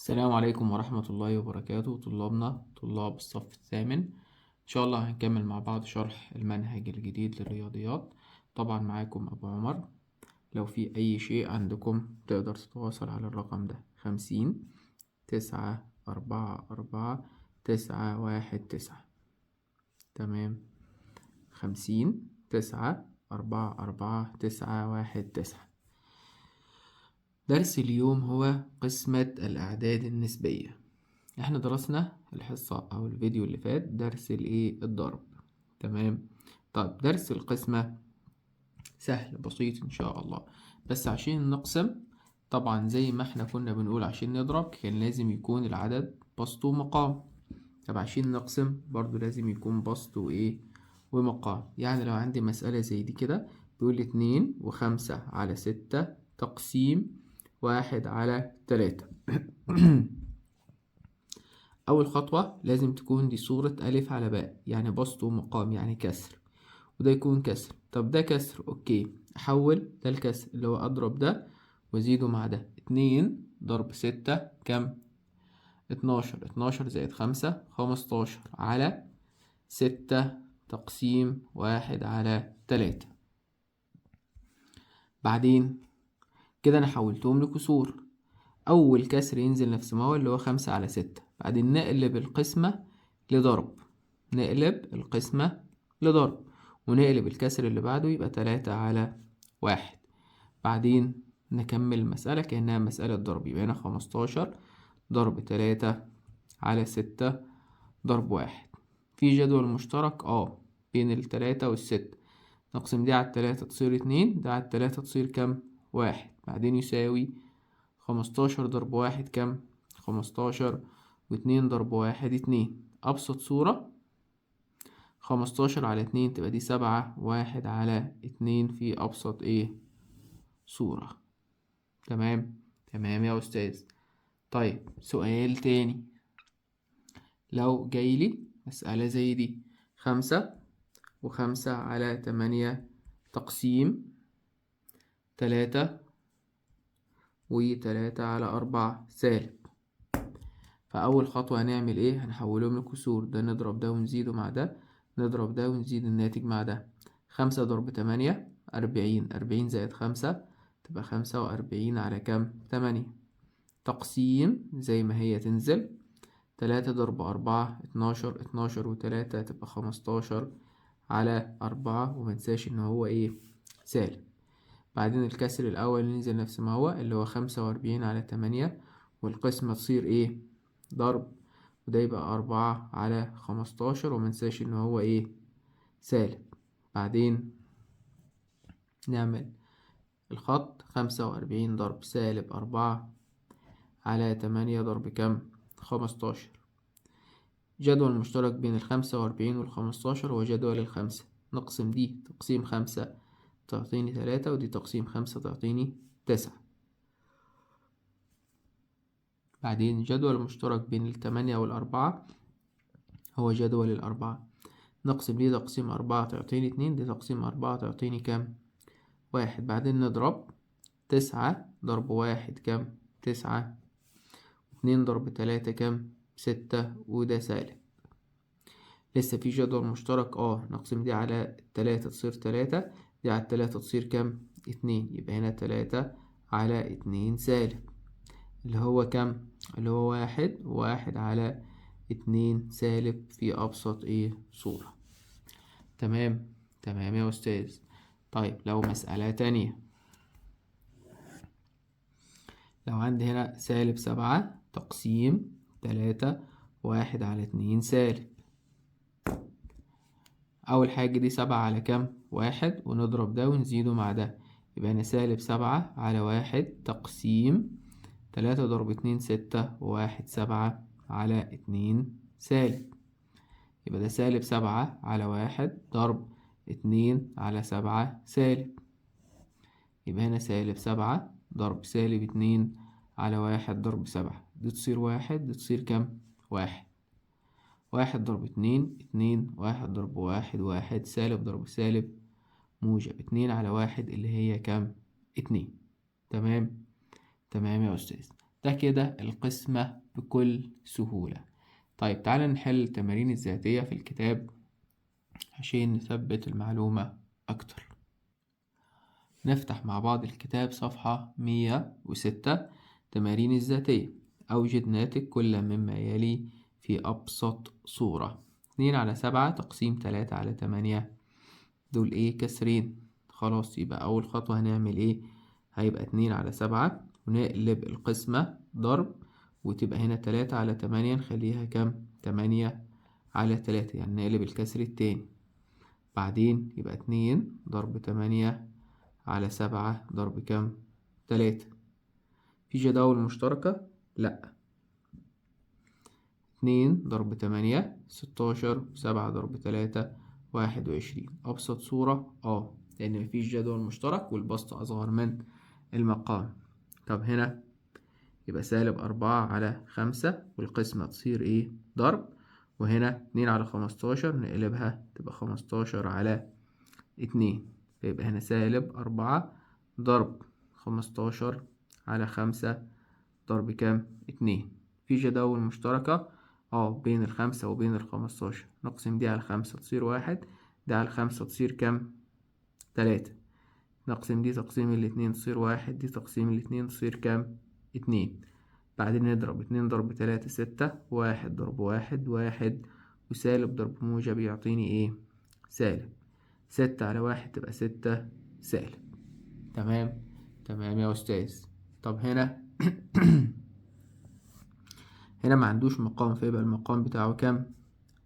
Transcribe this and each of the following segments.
السلام عليكم ورحمة الله وبركاته. طلابنا طلاب الصف الثامن إن شاء الله هنكمل مع بعض شرح المنهج الجديد للرياضيات. طبعا معاكم أبو عمر. لو في أي شيء عندكم تقدر تتواصل على الرقم ده 50 9 4 4 9 1 9. تمام، 50 9 4 4 9 1 9. درس اليوم هو قسمة الأعداد النسبية. احنا درسنا الحصة او الفيديو اللي فات درس الضرب. تمام. طيب درس القسمة سهل بسيط ان شاء الله، بس عشان نقسم طبعا زي ما احنا كنا بنقول عشان نضرب كان لازم يكون العدد بسط ومقام. طب عشان نقسم برضو لازم يكون بسط ومقام. يعني لو عندي مسألة زي دي كده بيقول لي 2 و5/6 تقسيم 1/3. أول خطوة لازم تكون دي صورة ألف على باء، يعني بسط ومقام يعني كسر، وده يكون كسر. طب ده كسر، أوكي، أحول ده الكسر اللي هو أضرب ده وأزيده مع ده. 2 ضرب 6 كم؟ 12. 12 زائد 5 15/6 تقسيم 1/3. بعدين كده أنا حولتهم لكسور. أول كسر ينزل نفس ما هو اللي هو 5/6. بعدين نقلب القسمة لضرب، نقلب القسمة لضرب ونقلب الكسر اللي بعده يبقى 3/1. بعدين نكمل المسألة كأنها مسألة ضرب، يبقى هنا 15 ضرب 3/6 ضرب 1. في جدول مشترك بين 3 وال6. نقسم دي على 3 تصير 2، ده على 3 تصير كم؟ 1. بعدين يساوي 15 ضرب 1 كم؟ 15. و2 ضرب 1 2. أبسط صورة 15/2 تبقى دي 7. 1/2 في أبسط صورة. تمام تمام يا أستاذ. طيب سؤال تاني، لو جايلي مسألة زي دي 5 و5/8 تقسيم 3 و3/4 سالب. فأول خطوة هنعمل هنحولهم لكسور، ده نضرب ده ونزيده مع ده، نضرب ده ونزيد الناتج مع ده. 5 ضرب 8 40. 40 زائد 5 تبقى 45 كم؟ 8. تقسيم زي ما هي تنزل. 3 ضرب 4 12. 12 و3 تبقى 15/4. ومنساش إن هو سالب. بعدين الكسر الأول ينزل نفس ما هو اللي هو 45/8، والقسمة تصير ضرب، وده يبقى 4/15. ومنساش إن هو سالب. بعدين نعمل الخط 45 ضرب -4/8 ضرب كم؟ 15. جدول مشترك بين 45 وال15 هو جدول الخمسة. نقسم دي تقسيم 5 تعطيني 3، ودي تقسيم 5 تعطيني 9. بعدين جدول مشترك بين 8 وال4 هو جدول الأربعة. نقسم دي تقسيم 4 تعطيني 2، دي تقسيم 4 تعطيني كم؟ 1. بعدين نضرب 9 ضرب 1 كم؟ 9. 2 ضرب 3 كم؟ 6. وده سالب. لسه في جدول مشترك نقسم دي على 3 تصير 3، دي على 3 تصير كم؟ 2. يبقى هنا 3/2 سالب، اللي هو كم؟ اللي هو 1. 1/2 سالب في أبسط صورة. تمام تمام يا أستاذ. طيب لو مسألة تانية، لو عندي هنا -7 تقسيم 3/1/2 سالب. أول حاجة دي 7 كم؟ 1، ونضرب ده ونزيده مع ده، يبقى هنا -7/1 تقسيم 3 ضرب 2 6، و1 7/2 سالب. يبقى ده -7/1 ضرب 2/7 سالب. يبقى هنا -7 ضرب -2/1 ضرب 7. دي تصير 1، دي تصير كم؟ 1. 1 ضرب 2 2. 1 ضرب 1 1. سالب ضرب سالب موجب. 2/1 اللي هي كم؟ 2. تمام تمام يا أستاذ. ده كده القسمة بكل سهولة. طيب تعالى نحل التمارين الذاتية في الكتاب عشان نثبت المعلومة أكتر. نفتح مع بعض الكتاب صفحة 106. تمارين الذاتية. أوجد ناتج كل مما يلي في أبسط صورة. 2/7 تقسيم 3/8 دول ايه؟ كسرين. خلاص، يبقى أول خطوة هنعمل ايه؟ هيبقى 2/7 ونقلب القسمة ضرب، وتبقى هنا 3/8 نخليها كام؟ 8/3، يعني نقلب الكسر التاني. بعدين يبقى 2 ضرب 8/7 ضرب كام؟ 3. في جداول مشتركة؟ لأ. 2 ضرب 8 16، 7 ضرب 3 21. أبسط صورة لأن مفيش جدول مشترك والبسط أصغر من المقام. طب هنا يبقى -4/5 والقسمة تصير ايه؟ ضرب. وهنا 2/15 نقلبها تبقى 15/2، فيبقى هنا -4 ضرب 15/5 ضرب كام؟ 2. في جداول مشتركة بين 5 وبين 15. نقسم دي على 5 تصير 1، دي على 5 تصير كام؟ 3. نقسم دي تقسيم الاتنين تصير 1، دي تقسيم الاتنين تصير كام؟ 2. بعدين نضرب 2 ضرب 3 6، 1 ضرب 1 1، وسالب ضرب موجب يعطيني ايه؟ سالب. 6/1 تبقى 6 سالب. تمام. تمام يا أستاذ. طب هنا هنا ما عندوش مقام، فيبقى المقام بتاعه كام؟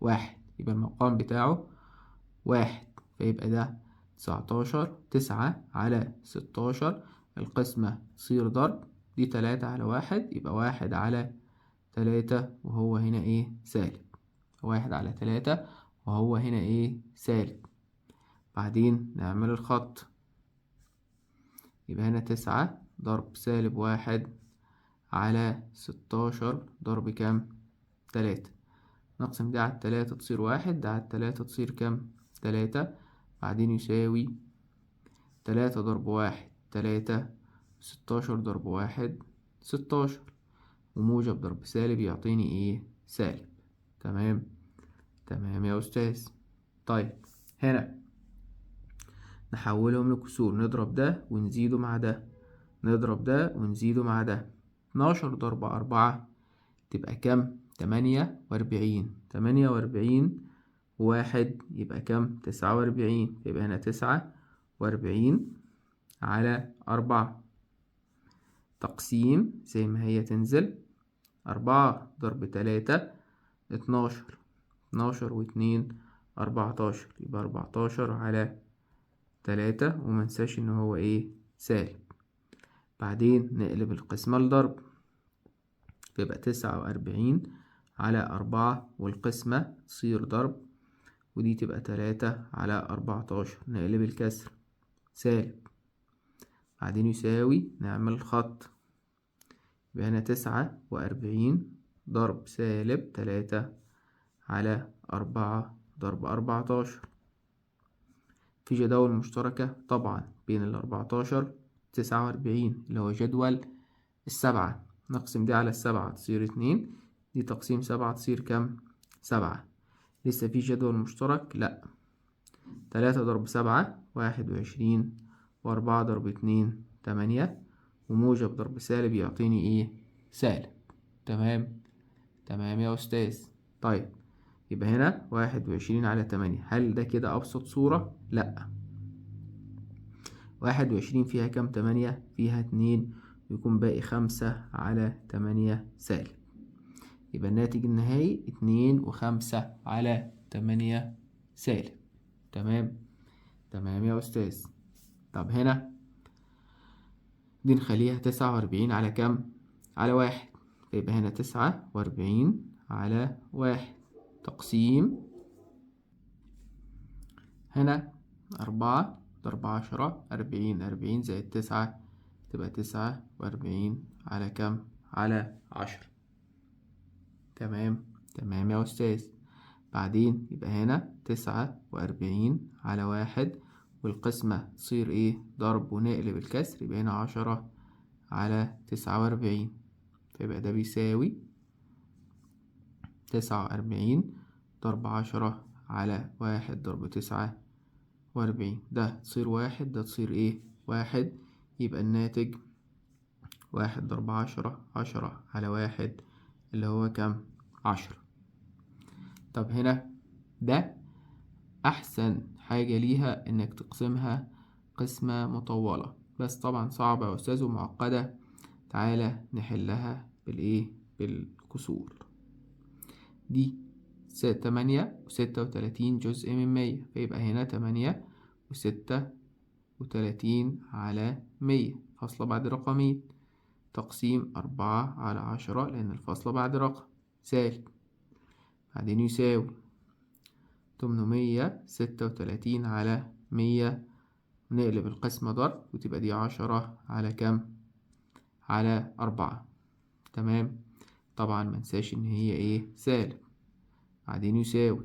1. يبقى المقام بتاعه 1، فيبقى ده 19. 9/16 القسمة تصير ضرب، دي 3/1 يبقى 1/3، وهو هنا ايه؟ سالب. 1/3 وهو هنا ايه؟ سالب. بعدين نعمل الخط، يبقى هنا 9 ضرب -1/16 ضرب كام؟ 3. نقسم ده على 3 تصير 1، ده على 3 تصير كام؟ 3. بعدين يساوي 3 ضرب 1 3، 16 ضرب 1 16، وموجب ضرب سالب يعطيني ايه؟ سالب. تمام. تمام يا أستاذ. طيب هنا نحولهم لكسور، نضرب ده ونزيده مع ده، نضرب ده ونزيده مع ده. 12 ضرب 4 تبقى كام؟ 48. 48 واحد يبقى كام؟ 49. يبقى هنا 49/4 تقسيم زي ما هي تنزل. 4 ضرب 3 12. 12 و2 14، يبقى 14/3، ومنساش ان هو ايه؟ سالب. بعدين نقلب القسمة لضرب، يبقى 49/4 والقسمة تصير ضرب، ودي تبقى 3/14. نقلب الكسر سالب. بعدين يساوي، نعمل خط، يبقى هنا 49 ضرب -3/4 ضرب 14. في جداول مشتركة طبعا بين 14 49 اللي هو جدول 7. نقسم دي على 7 تصير 2، دي تقسيم 7 تصير كام؟ 7. لسه في جدول مشترك؟ لأ. 3 ضرب 7 21، و4 ضرب 2 8، وموجب ضرب سالب يعطيني ايه؟ سالب. تمام. تمام يا أستاذ. طيب يبقى هنا 21/8. هل ده كده أبسط صورة؟ لأ. 21 فيها كام 8؟ فيها 2، ويكون باقي 5/8 سالب. يبقى الناتج النهائي 2 و5/8 سالب. تمام. تمام يا أستاذ. طب هنا دي نخليها 49 على كام؟ على 1. فيبقى هنا 49/1 تقسيم، هنا 4 ضرب 10 40. 40 زائد 9 تبقى 49 على كام؟ على 10. تمام. تمام يا أستاذ. بعدين يبقى هنا 49/1 والقسمة تصير ايه؟ ضرب، ونقلب الكسر، يبقى هنا 10/49. فيبقى ده بيساوي 49 ضرب 10 على 1 ضرب 49. ده تصير 1، ده تصير ايه 1، يبقى الناتج 1 ضرب 10 على 1 اللي هو كام 10. طب هنا ده أحسن حاجة ليها إنك تقسمها قسمة مطولة، بس طبعا صعبة يا أستاذ ومعقدة. تعالى نحلها بالكسور. دي 8 و36 جزء من 100، فيبقى هنا 8 و36 على 100 فاصلة بعد رقمين، تقسيم 4 على 10 لأن الفاصلة بعد رقم، سالب. بعدين يساوي 836 على 100، ونقلب القسمة ضرب وتبقى دي 10 على كام؟ على 4. تمام. طبعا منساش إن هي سالب. بعدين يساوي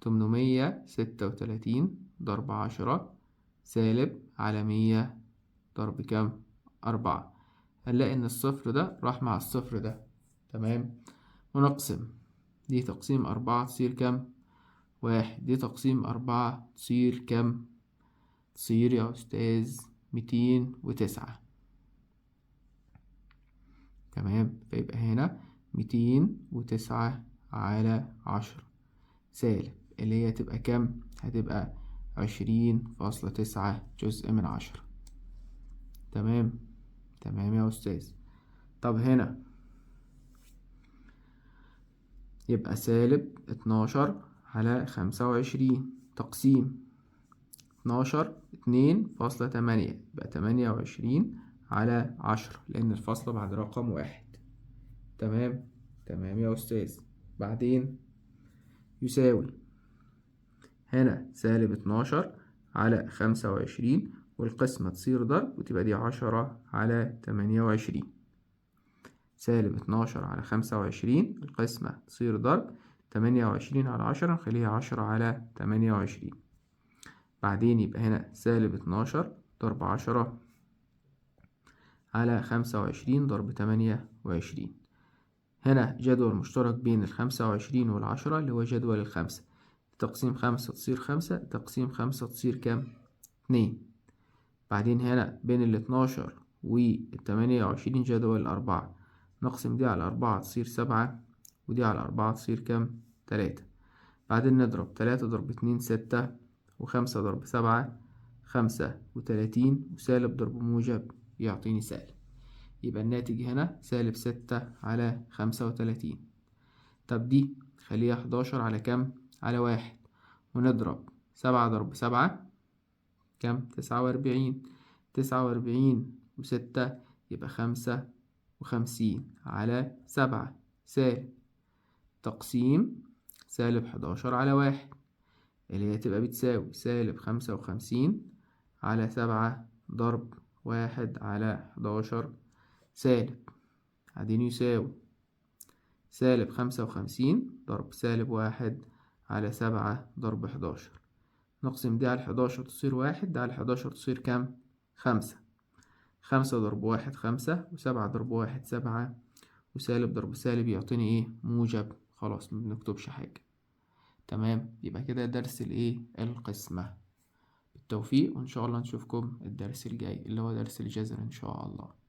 836 ضرب 10 سالب على 100 ضرب كام؟ 4. هنلاقي إن الصفر ده راح مع الصفر ده. تمام. ونقسم دي تقسيم 4 تصير كام؟ 1. دي تقسيم 4 تصير كام؟ تصير يا أستاذ 209. تمام. فيبقى هنا 209 على 10 سالب اللي هي تبقى كام؟ هتبقى 20.9 جزء من 10. تمام. تمام يا أستاذ. طب هنا يبقى سالب 12 على 25 تقسيم 12 2.8 يبقى 28 على 10 لأن الفاصلة بعد رقم 1. تمام. تمام يا أستاذ. بعدين يساوي هنا سالب 12 على 25 والقسمة تصير ضرب وتبقى دي 10 على 28. سالب 12 على 25 القسمة تصير ضرب، 28 على 10 نخليها 10 على 28. بعدين يبقى هنا سالب 12 ضرب 10 على 25 ضرب 28. هنا جدول مشترك بين 25 والعشرة اللي هو جدول الخمسة. تقسيم 5 تصير 5، تقسيم 5 تصير كام؟ 2. بعدين هنا بين 12 و28 جدول الأربعة، نقسم دي على 4 تصير 7، ودي على 4 تصير كام؟ 3. بعدين نضرب 3 ضرب 2 6، و5 ضرب 7 35، وسالب ضرب موجب يعطيني سالب. يبقى الناتج هنا سالب 6 على 35. طب دي خليها 11 على كام؟ على 1. ونضرب 7 ضرب 7 كام؟ 49. 49 و6 يبقى 55 على 7 سالب تقسيم سالب 11 على 1 اللي هي تبقى بتساوي سالب 55 على 7 ضرب 1 على 11 سالب. بعدين يساوي سالب 55 ضرب سالب 1 على 7 ضرب 11. نقسم دي على 11 تصير 1، ده على 11 تصير كام؟ 5. 5 ضرب 1 5، و7 ضرب 1 7، وسالب ضرب سالب يعطيني موجب. خلاص مبنكتبش حاجة. تمام. يبقى كده درس القسمة. بالتوفيق، وإن شاء الله نشوفكم الدرس الجاي اللي هو درس الجذر إن شاء الله.